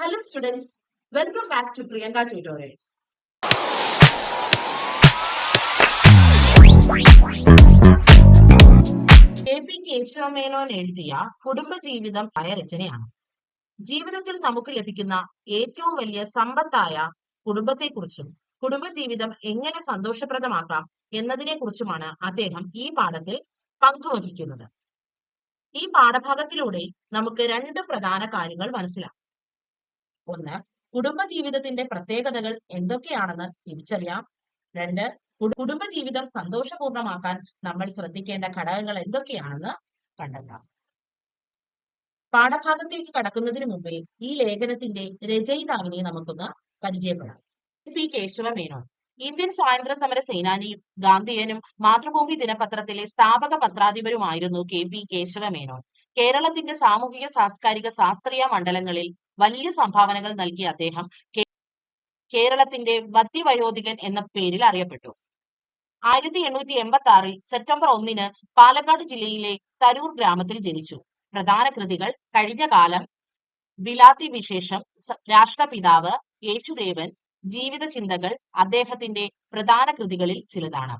Hello students, welcome back to Priyanka Tutorials. K P. Kesava Menon എഴുതിയ കുടുംബജീവിതം ആയ രചനയാണ്. ജീവിതത്തിൽ നമുക്ക് ലഭിക്കുന്ന ഏറ്റവും വലിയ സമ്പത്തായ കുടുംബത്തെക്കുറിച്ചും കുടുംബജീവിതം എങ്ങനെ സന്തോഷപ്രദമാക്കാം എന്നതിനെക്കുറിച്ചുമാണ് അദ്ദേഹം ഈ പാഠത്തിൽ പങ്കുവഹിക്കുന്നത്. ഈ പാഠഭാഗത്തിലൂടെ നമുക്ക് രണ്ട് പ്രധാന കാര്യങ്ങൾ മനസ്സിലാക്കാം. ഒന്ന്, കുടുംബജീവിതത്തിന്റെ പ്രത്യേകതകൾ എന്തൊക്കെയാണെന്ന് തിരിച്ചറിയാം. രണ്ട്, കുടുംബജീവിതം സന്തോഷപൂർണ്ണമാക്കാൻ നമ്മൾ ശ്രദ്ധിക്കേണ്ട ഘടകങ്ങൾ എന്തൊക്കെയാണെന്ന് കണ്ടെത്താം. പാഠഭാഗത്തേക്ക് കടക്കുന്നതിന് മുമ്പേ ഈ ലേഖനത്തിന്റെ രചയിതാവിനെ നമുക്കൊന്ന് പരിചയപ്പെടാം. പി കേശവമേനോൻ ഇന്ത്യൻ സ്വാതന്ത്ര്യ സമര സേനാനിയും ഗാന്ധിയനും മാതൃഭൂമി ദിനപത്രത്തിലെ സ്ഥാപക പത്രാധിപരുമായിരുന്നു കെ.പി. കേശവമേനോൻ. കേരളത്തിന്റെ സാമൂഹിക സാംസ്കാരിക ശാസ്ത്രീയ മണ്ഡലങ്ങളിൽ വലിയ സംഭാവനകൾ നൽകിയ അദ്ദേഹം കേരളത്തിന്റെ വദ്യവയോധികൻ എന്ന പേരിൽ അറിയപ്പെട്ടു. 1886 സെപ്റ്റംബർ 1 പാലക്കാട് ജില്ലയിലെ തരൂർ ഗ്രാമത്തിൽ ജനിച്ചു. പ്രധാന കൃതികൾ കഴിഞ്ഞ കാലം, ബിലാത്തി വിശേഷം, രാഷ്ട്രപിതാവ്, യേശുദേവൻ, ജീവിത ചിന്തകൾ അദ്ദേഹത്തിന്റെ പ്രധാന കൃതികളിൽ ചിലതാണ്.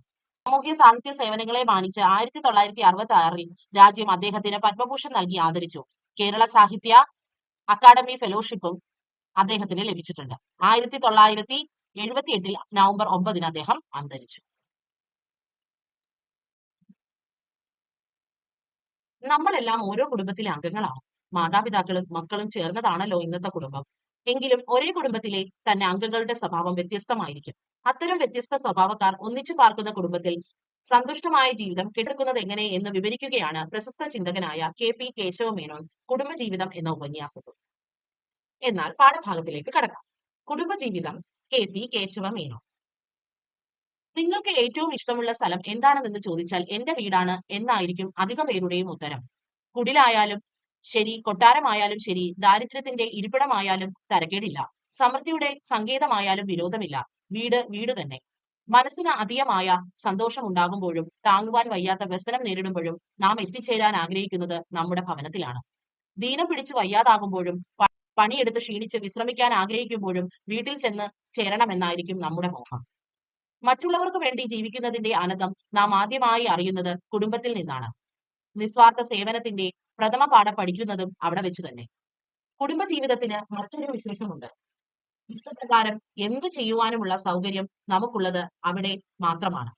സാമൂഹ്യ സാഹിത്യ സേവനങ്ങളെ മാനിച്ച് 1966 രാജ്യം അദ്ദേഹത്തിന് പത്മഭൂഷൺ നൽകി ആദരിച്ചു. കേരള സാഹിത്യ അക്കാദമി ഫെലോഷിപ്പും അദ്ദേഹത്തിന് ലഭിച്ചിട്ടുണ്ട്. 1978 നവംബർ 9 അദ്ദേഹം അന്തരിച്ചു. നമ്മളെല്ലാം ഓരോ കുടുംബത്തിലെ അംഗങ്ങളാണ്. മാതാപിതാക്കളും മക്കളും ചേർന്നതാണല്ലോ ഇന്നത്തെ കുടുംബം. എങ്കിലും ഒരേ കുടുംബത്തിലെ തന്നെ അംഗങ്ങളുടെ സ്വഭാവം വ്യത്യസ്തമായിരിക്കും. അത്തരം വ്യത്യസ്ത സ്വഭാവക്കാർ ഒന്നിച്ചു പാർക്കുന്ന കുടുംബത്തിൽ സന്തുഷ്ടമായ ജീവിതം കെട്ടിടക്കുന്നത് എങ്ങനെ എന്ന് വിവരിക്കുകയാണ് പ്രശസ്ത ചിന്തകനായ കെ.പി. കേശവമേനോൻ കുടുംബജീവിതം എന്ന ഉപന്യാസത്തിൽ. എന്നാൽ പാഠഭാഗത്തിലേക്ക് കടക്കാം. കുടുംബജീവിതം, കെ.പി. കേശവമേനോൻ. നിങ്ങൾക്ക് ഏറ്റവും ഇഷ്ടമുള്ള സ്ഥലം എന്താണെന്ന് ചോദിച്ചാൽ എന്റെ വീടാണ് എന്നായിരിക്കും അധിക പേരുടെയും ഉത്തരം. കുടിലായാലും ശരി, കൊട്ടാരമായാലും ശരി, ദാരിദ്ര്യത്തിന്റെ ഇരിപ്പിടമായാലും തരക്കേടില്ല, സമൃദ്ധിയുടെ സങ്കേതമായാലും വിരോധമില്ല. വീട് വീട് തന്നെ. മനസ്സിന് അതിയായ സന്തോഷം ഉണ്ടാകുമ്പോഴും താങ്ങുവാൻ വയ്യാത്ത വ്യസനം നേരിടുമ്പോഴും നാം എത്തിച്ചേരാൻ ആഗ്രഹിക്കുന്നത് നമ്മുടെ ഭവനത്തിലാണ്. ദീനം പിടിച്ച് വയ്യാതാകുമ്പോഴും പണിയെടുത്ത് ക്ഷീണിച്ച് വിശ്രമിക്കാൻ ആഗ്രഹിക്കുമ്പോഴും വീട്ടിൽ ചെന്ന് ചേരണമെന്നായിരിക്കും നമ്മുടെ മോഹം. മറ്റുള്ളവർക്ക് വേണ്ടി ജീവിക്കുന്നതിന്റെ ആനന്ദം നാം ആദ്യമായി അറിയുന്നത് കുടുംബത്തിൽ നിന്നാണ്. നിസ്വാർത്ഥ സേവനത്തിന്റെ പ്രഥമ പാഠം പഠിക്കുന്നതും അവിടെ വെച്ച് തന്നെ. കുടുംബജീവിതത്തിന് മറ്റൊരു വിശേഷമുണ്ട്. ഇഷ്ടപ്രകാരം എന്ത് ചെയ്യുവാനുമുള്ള സൗകര്യം നമുക്കുള്ളത് അവിടെ മാത്രമാണ്.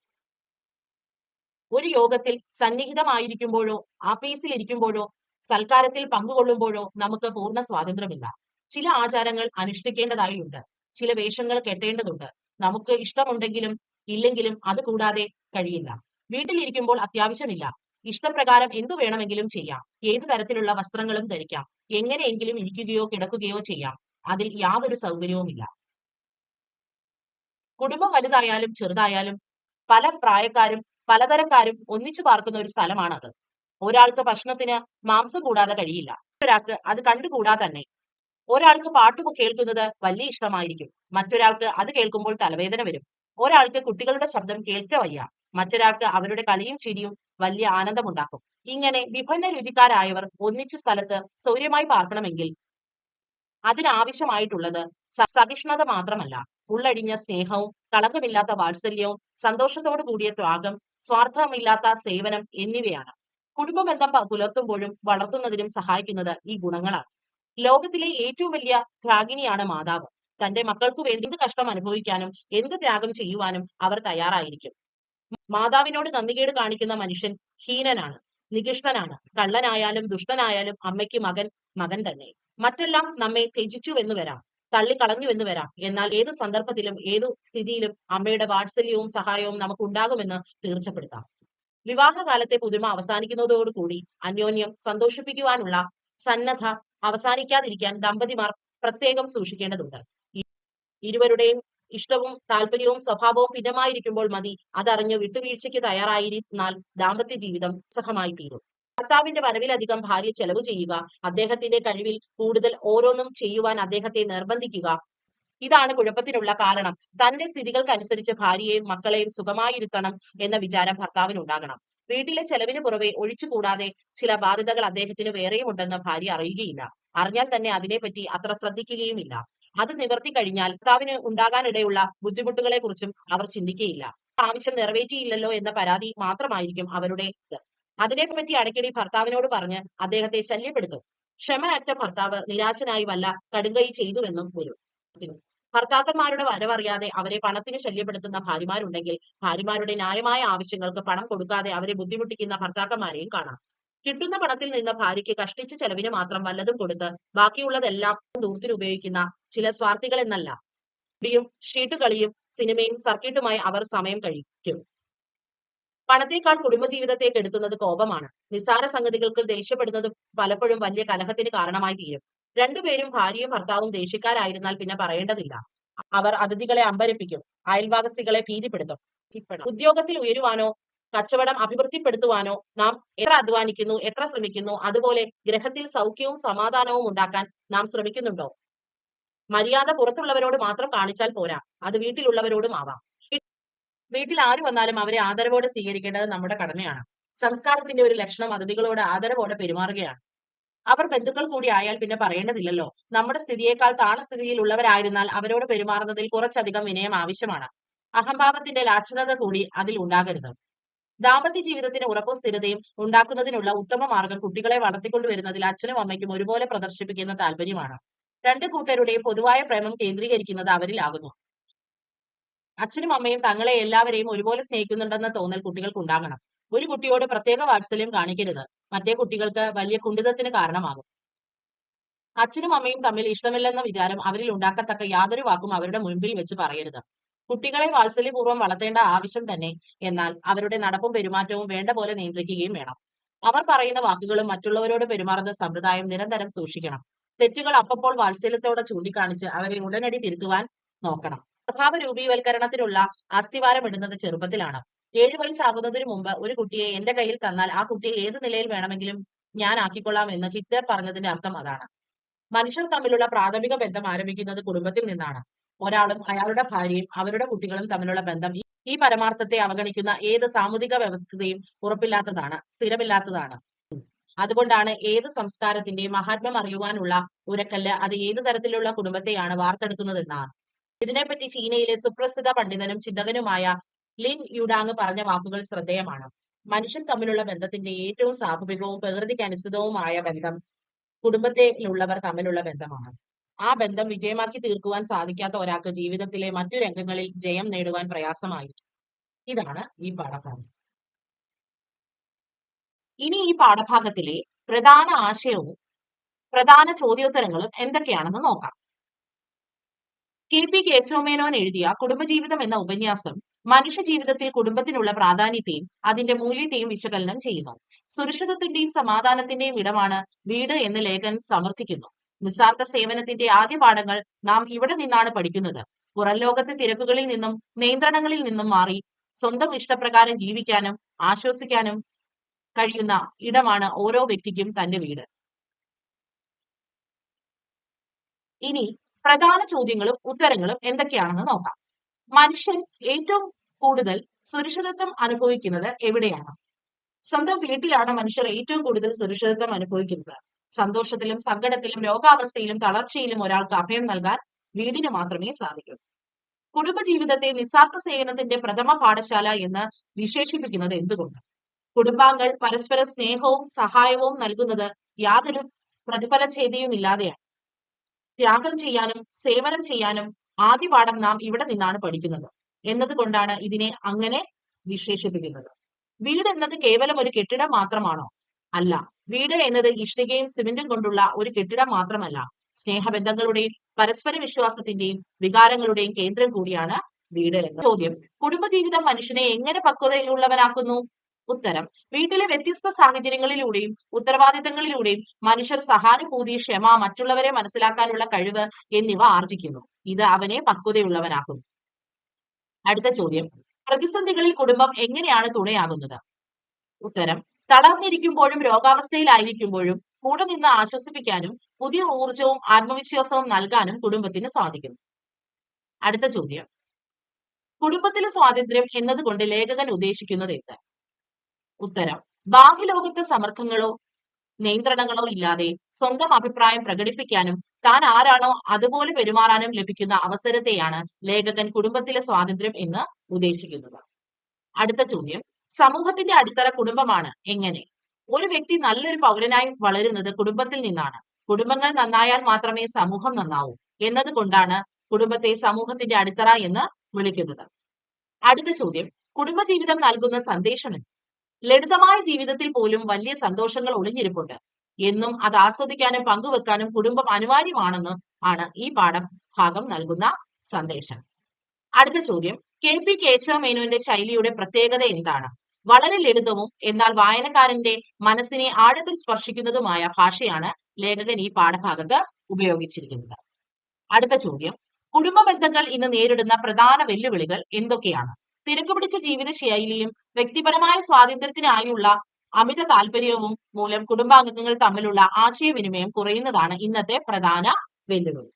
ഒരു യോഗത്തിൽ സന്നിഹിതമായിരിക്കുമ്പോഴോ ആഫീസിൽ ഇരിക്കുമ്പോഴോ സൽക്കാരത്തിൽ പങ്കുകൊള്ളുമ്പോഴോ നമുക്ക് പൂർണ്ണ സ്വാതന്ത്ര്യമില്ല. ചില ആചാരങ്ങൾ അനുഷ്ഠിക്കേണ്ടതായുണ്ട്, ചില വേഷങ്ങൾ കെട്ടേണ്ടതുണ്ട്. നമുക്ക് ഇഷ്ടമുണ്ടെങ്കിലും ഇല്ലെങ്കിലും അത് കൂടാതെ കഴിയില്ല. വീട്ടിലിരിക്കുമ്പോൾ അത്യാവശ്യമില്ല. ഇഷ്ടപ്രകാരം എന്തു വേണമെങ്കിലും ചെയ്യാം. ഏതു തരത്തിലുള്ള വസ്ത്രങ്ങളും ധരിക്കാം. എങ്ങനെയെങ്കിലും ഇരിക്കുകയോ കിടക്കുകയോ ചെയ്യാം. അതിൽ യാതൊരു സൗകര്യവുമില്ല. കുടുംബം വലുതായാലും ചെറുതായാലും പല പ്രായക്കാരും പലതരക്കാരും ഒന്നിച്ചു പാർക്കുന്ന ഒരു സ്ഥലമാണത്. ഒരാൾക്ക് ഭക്ഷണത്തിന് മാംസം കൂടാതെ കഴിയില്ല, ഒരാൾക്ക് അത് കണ്ടുകൂടാ തന്നെ. ഒരാൾക്ക് പാട്ട് കേൾക്കുന്നത് വലിയ ഇഷ്ടമായിരിക്കും, മറ്റൊരാൾക്ക് അത് കേൾക്കുമ്പോൾ തലവേദന വരും. ഒരാൾക്ക് കുട്ടികളുടെ ശബ്ദം കേൾക്ക വയ്യ, മറ്റൊരാൾക്ക് അവരുടെ കളിയും ചിരിയും വലിയ ആനന്ദമുണ്ടാക്കും. ഇങ്ങനെ വിഭിന്ന രുചിക്കാരായവർ ഒന്നിച്ചു സ്ഥലത്ത് സൗര്യമായി പാർക്കണമെങ്കിൽ അതിനാവശ്യമായിട്ടുള്ളത് സഹിഷ്ണുത മാത്രമല്ല, ഉള്ളടിഞ്ഞ സ്നേഹവും കളങ്കമില്ലാത്ത വാത്സല്യവും സന്തോഷത്തോടു കൂടിയ ത്യാഗം, സ്വാർത്ഥമില്ലാത്ത സേവനം എന്നിവയാണ്. കുടുംബബന്ധം പുലർത്തുമ്പോഴും വളർത്തുന്നതിനും സഹായിക്കുന്നത് ഈ ഗുണങ്ങളാണ്. ലോകത്തിലെ ഏറ്റവും വലിയ ത്യാഗിനിയാണ് മാതാവ്. തന്റെ മക്കൾക്കു വേണ്ടി എന്ത് കഷ്ടം അനുഭവിക്കാനും എന്ത് ത്യാഗം ചെയ്യുവാനും അവർ തയ്യാറായിരിക്കും. മാതാവിനോട് നന്ദികേട് കാണിക്കുന്ന മനുഷ്യൻ ഹീനനാണ്, നികൃഷ്ടനാണ്. കള്ളനായാലും ദുഷ്ടനായാലും അമ്മയ്ക്ക് മകൻ മകൻ തന്നെ. മറ്റെല്ലാം നമ്മെ ത്യജിച്ചുവെന്ന് വരാം, തള്ളിക്കളഞ്ഞുവെന്ന് വരാം. എന്നാൽ ഏതു സന്ദർഭത്തിലും ഏതു സ്ഥിതിയിലും അമ്മയുടെ വാത്സല്യവും സഹായവും നമുക്ക് ഉണ്ടാകുമെന്ന് തീർച്ചപ്പെടുത്താം. വിവാഹകാലത്തെ പുതുമ അവസാനിക്കുന്നതോടുകൂടി അന്യോന്യം സന്തോഷിപ്പിക്കുവാനുള്ള സന്നദ്ധ അവസാനിക്കാതിരിക്കാൻ ദമ്പതിമാർ പ്രത്യേകം സൂക്ഷിക്കേണ്ടതുണ്ട്. ഇരുവരുടെയും ഇഷ്ടവും താല്പര്യവും സ്വഭാവവും ഭിന്നമായിരിക്കുമ്പോൾ മതി അതറിഞ്ഞ് വിട്ടുവീഴ്ചയ്ക്ക് തയ്യാറായിരുന്നാൽ ദാമ്പത്യ ജീവിതം സുഖമായി തീരും. ഭർത്താവിന്റെ വരവിലധികം ഭാര്യ ചെലവ് ചെയ്യുക, അദ്ദേഹത്തിന്റെ കഴിവിൽ കൂടുതൽ ഓരോന്നും ചെയ്യുവാൻ അദ്ദേഹത്തെ നിർബന്ധിക്കുക, ഇതാണ് കുഴപ്പത്തിനുള്ള കാരണം. തന്റെ സ്ഥിതികൾക്കനുസരിച്ച് ഭാര്യയെയും മക്കളെയും സുഖമായിരുത്തണം എന്ന വിചാരം ഭർത്താവിനുണ്ടാകണം. വീട്ടിലെ ചെലവിന് പുറമെ ഒഴിച്ചുകൂടാതെ ചില ബാധ്യതകൾ അദ്ദേഹത്തിന് വേറെയും ഉണ്ടെന്ന് ഭാര്യ അറിയുകയില്ല. അറിഞ്ഞാൽ തന്നെ അതിനെപ്പറ്റി അത്ര ശ്രദ്ധിക്കുകയുമില്ല. അത് നിവർത്തി കഴിഞ്ഞാൽ ഭർത്താവിന് ഉണ്ടാകാനിടയുള്ള ബുദ്ധിമുട്ടുകളെ കുറിച്ചും അവർ ചിന്തിക്കുകയില്ല. ആവശ്യം നിറവേറ്റിയില്ലല്ലോ എന്ന പരാതി മാത്രമായിരിക്കും അവരുടെ ഇത്. അതിനെപ്പറ്റി അടയ്ക്കടി ഭർത്താവിനോട് പറഞ്ഞ് അദ്ദേഹത്തെ ശല്യപ്പെടുത്തും. ക്ഷമയറ്റ ഭർത്താവ് നിരാശനായി വല്ല കടുങ്കൈ ചെയ്തുവെന്നും വരും. ഭർത്താക്കന്മാരുടെ വരവറിയാതെ അവരെ പണത്തിന് ശല്യപ്പെടുത്തുന്ന ഭാര്യമാരുണ്ടെങ്കിൽ ഭാര്യമാരുടെ ന്യായമായ ആവശ്യങ്ങൾക്ക് പണം കൊടുക്കാതെ അവരെ ബുദ്ധിമുട്ടിക്കുന്ന ഭർത്താക്കന്മാരെയും കാണാം. കിട്ടുന്ന പണത്തിൽ നിന്ന് ഭാര്യയ്ക്ക് കഷ്ടിച്ച് ചെലവിന് മാത്രം വല്ലതും കൊടുത്ത് ബാക്കിയുള്ളതെല്ലാം ദൂരത്തിന് ഉപയോഗിക്കുന്ന ചില സ്വാർത്ഥികൾ എന്നല്ല. കുടിയും ഷീട്ടുകളിയും സിനിമയും സർക്കിട്ടുമായി അവർ സമയം കഴിക്കും. പണത്തേക്കാൾ കുടുംബജീവിതത്തെ കെടുത്തുന്നത് കോപമാണ്. നിസ്സാര സംഗതികൾക്ക് ദേഷ്യപ്പെടുന്നത് പലപ്പോഴും വലിയ കലഹത്തിന് കാരണമായി തീരും. രണ്ടുപേരും ഭാര്യയും ഭർത്താവും ദേഷ്യക്കാരായിരുന്നാൽ പിന്നെ പറയേണ്ടതില്ല. അവർ അതിഥികളെ അമ്പരപ്പിക്കും, അയൽവാസികളെ ഭീതിപ്പെടുത്തും. ഉദ്യോഗത്തിൽ ഉയരുവാനോ കച്ചവടം അഭിവൃദ്ധിപ്പെടുത്തുവാനോ നാം എത്ര അധ്വാനിക്കുന്നു, എത്ര ശ്രമിക്കുന്നു, അതുപോലെ ഗ്രഹത്തിൽ സൗഖ്യവും സമാധാനവും ഉണ്ടാക്കാൻ നാം ശ്രമിക്കുന്നുണ്ടോ? മര്യാദ പുറത്തുള്ളവരോട് മാത്രം കാണിച്ചാൽ പോരാ, അത് വീട്ടിലുള്ളവരോടും ആവാം. വീട്ടിൽ ആര് വന്നാലും അവരെ ആദരവോടെ സ്വീകരിക്കേണ്ടത് നമ്മുടെ കടമയാണ്. സംസ്കാരത്തിന്റെ ഒരു ലക്ഷണം അതിഥികളോട് ആദരവോടെ പെരുമാറുകയാണ്. അവർ ബന്ധുക്കൾ കൂടി ആയാൽ പിന്നെ പറയേണ്ടതില്ലല്ലോ. നമ്മുടെ സ്ഥിതിയേക്കാൾ താണ സ്ഥിതിയിലുള്ളവരായിരുന്നാൽ അവരോട് പെരുമാറുന്നതിൽ കുറച്ചധികം വിനയം ആവശ്യമാണ്. അഹംഭാവത്തിന്റെ ലാക്ഷണത കൂടി അതിൽ ഉണ്ടാകരുത്. ദാമ്പത്യ ജീവിതത്തിന് ഉറപ്പും സ്ഥിരതയും ഉണ്ടാക്കുന്നതിനുള്ള ഉത്തമ മാർഗം കുട്ടികളെ വളർത്തിക്കൊണ്ടുവരുന്നതിൽ അച്ഛനും അമ്മയ്ക്കും ഒരുപോലെ പ്രദർശിപ്പിക്കുന്ന താല്പര്യമാണ്. രണ്ടു കൂട്ടരുടെയും പൊതുവായ പ്രേമം കേന്ദ്രീകരിക്കുന്നത് അവരിലാകുന്നു. അച്ഛനും അമ്മയും തങ്ങളെ എല്ലാവരെയും ഒരുപോലെ സ്നേഹിക്കുന്നുണ്ടെന്ന തോന്നൽ കുട്ടികൾക്ക് ഉണ്ടാകണം. ഒരു കുട്ടിയോട് പ്രത്യേക വാത്സല്യം കാണിക്കരുത്, മറ്റേ കുട്ടികൾക്ക് വലിയ കുണ്ഠിതത്തിന് കാരണമാകും. അച്ഛനും അമ്മയും തമ്മിൽ ഇഷ്ടമില്ലെന്ന വിചാരം അവരിൽ ഉണ്ടാക്കത്തക്ക യാതൊരു വാക്കും അവരുടെ മുൻപിൽ വെച്ച് പറയരുത്. കുട്ടികളെ വാത്സല്യപൂർവ്വം വളർത്തേണ്ട ആവശ്യം തന്നെ, എന്നാൽ അവരുടെ നടപ്പും പെരുമാറ്റവും വേണ്ട പോലെ നിയന്ത്രിക്കുകയും വേണം. അവർ പറയുന്ന വാക്കുകളും മറ്റുള്ളവരോട് പെരുമാറുന്ന സമ്പ്രദായം നിരന്തരം സൂക്ഷിക്കണം. തെറ്റുകൾ അപ്പപ്പോൾ വാത്സല്യത്തോടെ ചൂണ്ടിക്കാണിച്ച് അവരെ ഉടനടി തിരുത്തുവാൻ നോക്കണം. സ്വഭാവ രൂപീവൽക്കരണത്തിനുള്ള അസ്ഥിവാരം ഇടുന്നത് ചെറുപ്പത്തിലാണ്. 7 വയസ്സാകുന്നതിനു മുമ്പ് ഒരു കുട്ടിയെ എന്റെ കയ്യിൽ തന്നാൽ ആ കുട്ടിയെ ഏത് നിലയിൽ വേണമെങ്കിലും ഞാൻ ആക്കിക്കൊള്ളാം എന്ന് ഹിറ്റ്ലർ പറഞ്ഞതിന്റെ അർത്ഥം അതാണ്. മനുഷ്യർ തമ്മിലുള്ള പ്രാഥമിക ബന്ധം ആരംഭിക്കുന്നത് കുടുംബത്തിൽ നിന്നാണ്. ഒരാളും അയാളുടെ ഭാര്യയും അവരുടെ കുട്ടികളും തമ്മിലുള്ള ബന്ധം ഈ പരമാർത്ഥത്തെ അവഗണിക്കുന്ന ഏത് സാമൂഹിക വ്യവസ്ഥയും ഉറപ്പില്ലാത്തതാണ്, സ്ഥിരമില്ലാത്തതാണ്. അതുകൊണ്ടാണ് ഏത് സംസ്കാരത്തിന്റെയും മഹാത്മ്യം അറിയുവാനുള്ള ഉരക്കല്ല് അത് ഏത് തരത്തിലുള്ള കുടുംബത്തെയാണ് വാർത്തെടുക്കുന്നതെന്നാണ്. ഇതിനെപ്പറ്റി ചീനയിലെ സുപ്രസിദ്ധ പണ്ഡിതനും ചിന്തകനുമായ ലിൻ യുഡാങ് പറഞ്ഞ വാക്കുകൾ ശ്രദ്ധേയമാണ്. മനുഷ്യർ തമ്മിലുള്ള ബന്ധത്തിന്റെ ഏറ്റവും സ്വാഭാവികവും പ്രകൃതിക്ക് അനുസൃതവുമായ ബന്ധം കുടുംബത്തിലുള്ളവർ തമ്മിലുള്ള ബന്ധമാണ്. ആ ബന്ധം വിജയമാക്കി തീർക്കുവാൻ സാധിക്കാത്ത ഒരാൾക്ക് ജീവിതത്തിലെ മറ്റു രംഗങ്ങളിൽ ജയം നേടുവാൻ പ്രയാസമായിരിക്കും. ഇതാണ് ഈ പാഠഭാഗം. ഇനി ഈ പാഠഭാഗത്തിലെ പ്രധാന ആശയവും പ്രധാന ചോദ്യോത്തരങ്ങളും എന്തൊക്കെയാണെന്ന് നോക്കാം. കെ.പി. കേശവമേനോൻ എഴുതിയ കുടുംബജീവിതം എന്ന ഉപന്യാസം മനുഷ്യ ജീവിതത്തിൽ കുടുംബത്തിനുള്ള പ്രാധാന്യത്തെയും അതിന്റെ മൂല്യത്തെയും വിശകലനം ചെയ്യുന്നു. സുരക്ഷിതത്വത്തിന്റെയും സമാധാനത്തിന്റെയും ഇടമാണ് വീട് എന്ന് ലേഖകൻ സമർത്ഥിക്കുന്നു. നിസ്വാർത്ഥ സേവനത്തിന്റെ ആദ്യ പാഠങ്ങൾ നാം ഇവിടെ നിന്നാണ് പഠിക്കുന്നത്. പുറം ലോകത്തെ തിരക്കുകളിൽ നിന്നും നിയന്ത്രണങ്ങളിൽ നിന്നും മാറി സ്വന്തം ഇഷ്ടപ്രകാരം ജീവിക്കാനും ആശ്വസിക്കാനും കഴിയുന്ന ഇടമാണ് ഓരോ വ്യക്തിക്കും തന്റെ വീട്. ഇനി പ്രധാന ചോദ്യങ്ങളും ഉത്തരങ്ങളും എന്തൊക്കെയാണെന്ന് നോക്കാം. മനുഷ്യൻ ഏറ്റവും കൂടുതൽ സുരക്ഷിതത്വം അനുഭവിക്കുന്നത് എവിടെയാണ്? സ്വന്തം വീട്ടിലാണ് മനുഷ്യർ ഏറ്റവും കൂടുതൽ സുരക്ഷിതത്വം അനുഭവിക്കുന്നത്. സന്തോഷത്തിലും സങ്കടത്തിലും രോഗാവസ്ഥയിലും തളർച്ചയിലും ഒരാൾക്ക് അഭയം നൽകാൻ വീടിന് മാത്രമേ സാധിക്കൂ. കുടുംബജീവിതത്തെ നിസ്വാർത്ഥ സേവനത്തിന്റെ പ്രഥമ പാഠശാല എന്ന് വിശേഷിപ്പിക്കുന്നത് എന്തുകൊണ്ട്? കുടുംബാംഗങ്ങൾ പരസ്പരം സ്നേഹവും സഹായവും നൽകുന്നത് യാതൊരു പ്രതിഫലഛേദിയുമില്ലാതെയാണ്. ത്യാഗം ചെയ്യാനും സേവനം ചെയ്യാനും ആദ്യ പാഠം നാം ഇവിടെ നിന്നാണ് പഠിക്കുന്നത് എന്നതുകൊണ്ടാണ് ഇതിനെ അങ്ങനെ വിശേഷിപ്പിക്കുന്നത്. വീട് എന്നത് കേവലം ഒരു കെട്ടിടം മാത്രമാണോ? അല്ല. വീട് എന്നത് ഇഷ്ടികയും സിമന്റും കൊണ്ടുള്ള ഒരു കെട്ടിടം മാത്രമല്ല. സ്നേഹബന്ധങ്ങളുടെയും പരസ്പര വിശ്വാസത്തിന്റെയും വികാരങ്ങളുടെയും കേന്ദ്രം കൂടിയാണ് വീട് എന്ന ചോദ്യം. കുടുംബജീവിതം മനുഷ്യനെ എങ്ങനെ പക്വതയുള്ളവനാക്കുന്നു? ഉത്തരം: വീട്ടിലെ വ്യത്യസ്ത സാഹചര്യങ്ങളിലൂടെയും ഉത്തരവാദിത്തങ്ങളിലൂടെയും മനുഷ്യർ സഹാനുഭൂതി, ക്ഷമ, മറ്റുള്ളവരെ മനസ്സിലാക്കാനുള്ള കഴിവ് എന്നിവ ആർജിക്കുന്നു. ഇത് അവനെ പക്വതയുള്ളവനാക്കുന്നു. അടുത്ത ചോദ്യം: പ്രതിസന്ധികളിൽ കുടുംബം എങ്ങനെയാണ് തുണയാകുന്നത്? ഉത്തരം: തളർന്നിരിക്കുമ്പോഴും രോഗാവസ്ഥയിലായിരിക്കുമ്പോഴും കൂടെ നിന്ന് ആശ്വസിപ്പിക്കാനും പുതിയ ഊർജവും ആത്മവിശ്വാസവും നൽകാനും കുടുംബത്തിന് സാധിക്കുന്നു. അടുത്ത ചോദ്യം: കുടുംബത്തിലെ സ്വാതന്ത്ര്യം എന്നതുകൊണ്ട് ലേഖകൻ ഉദ്ദേശിക്കുന്നത് എന്ത്? ഉത്തരം ബാഹ്യലോകത്തെ സമ്മർദ്ദങ്ങളോ നിയന്ത്രണങ്ങളോ ഇല്ലാതെ സ്വന്തം അഭിപ്രായം പ്രകടിപ്പിക്കാനും താൻ ആരാണോ അതുപോലെ പെരുമാറാനും ലഭിക്കുന്ന അവസരത്തെയാണ് ലേഖകൻ കുടുംബത്തിലെ സ്വാതന്ത്ര്യം എന്ന് ഉദ്ദേശിക്കുന്നത്. അടുത്ത ചോദ്യം, സമൂഹത്തിന്റെ അടിത്തറ കുടുംബമാണ് എങ്ങനെ? ഒരു വ്യക്തി നല്ലൊരു പൗരനായി വളരുന്നത് കുടുംബത്തിൽ നിന്നാണ്. കുടുംബങ്ങൾ നന്നായാൽ മാത്രമേ സമൂഹം നന്നാവൂ എന്നതുകൊണ്ടാണ് കുടുംബത്തെ സമൂഹത്തിന്റെ അടിത്തറ എന്ന് വിളിക്കുന്നത്. അടുത്ത ചോദ്യം, കുടുംബജീവിതം നൽകുന്ന സന്ദേശം എന്ത്? ലളിതമായ ജീവിതത്തിൽ പോലും വലിയ സന്തോഷങ്ങൾ ഒളിഞ്ഞിരിപ്പുണ്ട് എന്നും അത് ആസ്വദിക്കാനും പങ്കുവെക്കാനും കുടുംബം അനിവാര്യമാണെന്ന് ആണ് ഈ പാഠഭാഗം നൽകുന്ന സന്ദേശം. അടുത്ത ചോദ്യം, KP കേശവമേനോന്റെ ശൈലിയുടെ പ്രത്യേകത എന്താണ്? വളരെ ലളിതവും എന്നാൽ വായനക്കാരന്റെ മനസ്സിനെ ആഴത്തിൽ സ്പർശിക്കുന്നതുമായ ഭാഷയാണ് ലേഖകൻ ഈ പാഠഭാഗത്ത് ഉപയോഗിച്ചിരിക്കുന്നത്. അടുത്ത ചോദ്യം, കുടുംബ ബന്ധങ്ങൾ ഇന്ന് നേരിടുന്ന പ്രധാന വെല്ലുവിളികൾ എന്തൊക്കെയാണ്? തിരക്കുപിടിച്ച ജീവിത ശൈലിയും വ്യക്തിപരമായ സ്വാതന്ത്ര്യത്തിനായുള്ള അമിത താല്പര്യവും മൂലം കുടുംബാംഗങ്ങൾ തമ്മിലുള്ള ആശയവിനിമയം കുറയുന്നതാണ് ഇന്നത്തെ പ്രധാന വെല്ലുവിളി.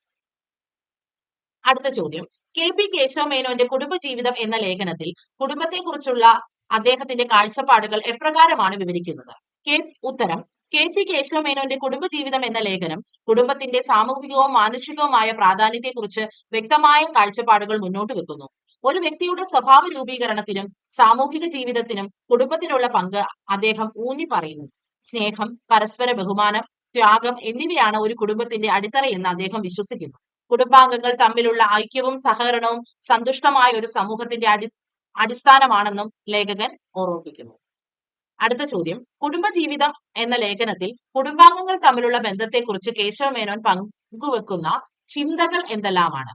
അടുത്ത ചോദ്യം, KP കേശവമേനോന്റെ കുടുംബജീവിതം എന്ന ലേഖനത്തിൽ കുടുംബത്തെക്കുറിച്ചുള്ള അദ്ദേഹത്തിന്റെ കാഴ്ചപ്പാടുകൾ എപ്രകാരമാണ് വിവരിക്കുന്നത്? ഉത്തരം KP കേശവമേനോന്റെ കുടുംബജീവിതം എന്ന ലേഖനം കുടുംബത്തിന്റെ സാമൂഹികവും മാനുഷികവുമായ പ്രാധാന്യത്തെക്കുറിച്ച് വ്യക്തമായ കാഴ്ചപ്പാടുകൾ മുന്നോട്ട് വെക്കുന്നു. ഒരു വ്യക്തിയുടെ സ്വഭാവ രൂപീകരണത്തിനും സാമൂഹിക ജീവിതത്തിനും കുടുംബത്തിനുള്ള പങ്ക് അദ്ദേഹം ഊന്നി പറയുന്നു. സ്നേഹം, പരസ്പര ബഹുമാനം, ത്യാഗം എന്നിവയാണ് ഒരു കുടുംബത്തിന്റെ അടിത്തറയെന്ന് അദ്ദേഹം വിശ്വസിക്കുന്നു. കുടുംബാംഗങ്ങൾ തമ്മിലുള്ള ഐക്യവും സഹകരണവും സന്തുഷ്ടമായ ഒരു സമൂഹത്തിന്റെ അടിസ്ഥാനമാണെന്നും ലേഖകൻ ഓർമ്മിപ്പിക്കുന്നു. അടുത്ത ചോദ്യം, കുടുംബജീവിതം എന്ന ലേഖനത്തിൽ കുടുംബാംഗങ്ങൾ തമ്മിലുള്ള ബന്ധത്തെക്കുറിച്ച് കേശവമേനോൻ പങ്കുവെക്കുന്ന ചിന്തകൾ എന്തെല്ലാമാണ്?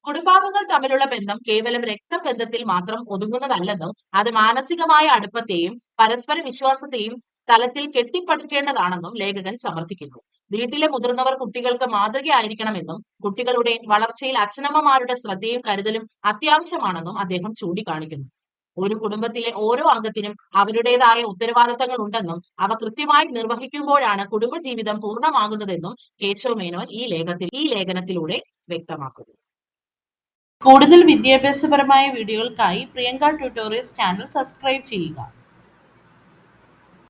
കുടുംബാംഗങ്ങൾ തമ്മിലുള്ള ബന്ധം കേവലം രക്തബന്ധത്തിൽ മാത്രം ഒതുങ്ങുന്നതല്ലെന്നും അത് മാനസികമായ അടുപ്പത്തെയും പരസ്പര വിശ്വാസത്തെയും തലത്തിൽ കെട്ടിപ്പടുക്കേണ്ടതാണെന്നും ലേഖകൻ സമർത്ഥിക്കുന്നു. വീട്ടിലെ മുതിർന്നവർ കുട്ടികൾക്ക് മാതൃകയായിരിക്കണമെന്നും കുട്ടികളുടെ വളർച്ചയിൽ അച്ഛനമ്മമാരുടെ ശ്രദ്ധയും കരുതലും അത്യാവശ്യമാണെന്നും അദ്ദേഹം ചൂണ്ടിക്കാണിക്കുന്നു. ഒരു കുടുംബത്തിലെ ഓരോ അംഗത്തിനും അവരുടേതായ ഉത്തരവാദിത്തങ്ങൾ ഉണ്ടെന്നും അവ കൃത്യമായി നിർവഹിക്കുമ്പോഴാണ് കുടുംബജീവിതം പൂർണ്ണമാകുന്നതെന്നും കേശവമേനോൻ ഈ ലേഖനത്തിലൂടെ വ്യക്തമാക്കുന്നു. കൂടുതൽ വിദ്യാഭ്യാസപരമായ വീഡിയോകൾക്കായി പ്രിയങ്ക ട്യൂട്ടോറിയൽസ് ചാനൽ സബ്സ്ക്രൈബ് ചെയ്യുക.